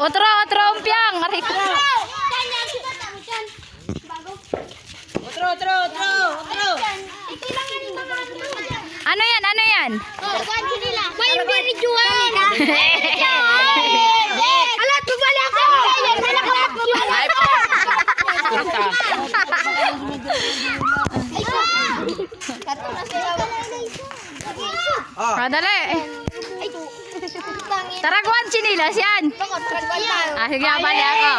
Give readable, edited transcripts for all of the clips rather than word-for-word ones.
Otro, umpiang. Aray ko. Otro. Ano yan? May videoan. Ala, tumali ako. Dali. Tara, kuhan sinilas yan. Sige, bali ako.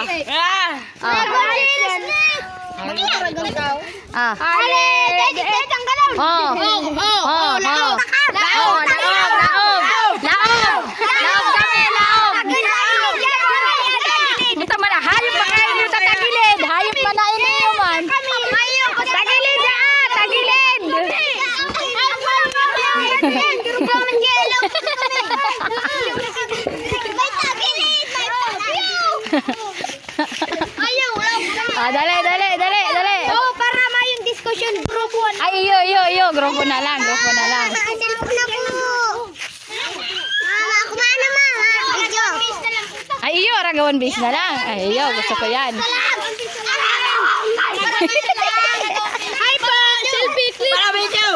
Laog kami. Ito man, hayop pa kayo nyo sa tagilid. Hayop pa na ini man. Tagilid na, tagilid. Dali. Oh, para mayong discussion group 1. Ay, iyo. Grupo na lang. Kumana ma. Video. Ay, iyo, ragawan base na lang. Ay, iyo, gusto ko yan. Hi po, selfie clip. Para video.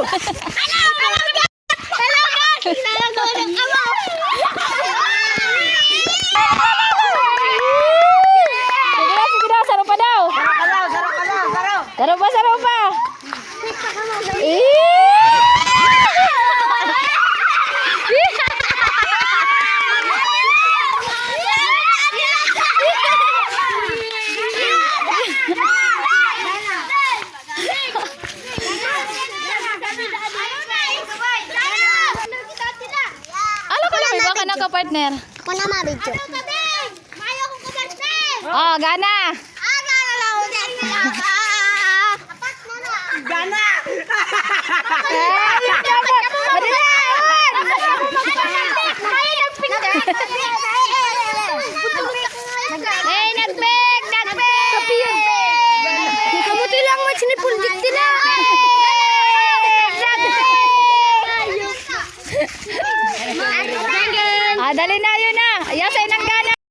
Sige na, saro pa daw. Saro pa. Ano ka lang, iba ka na ka-partner? Ako na ma-video. Oh, gana. Gana. Ay,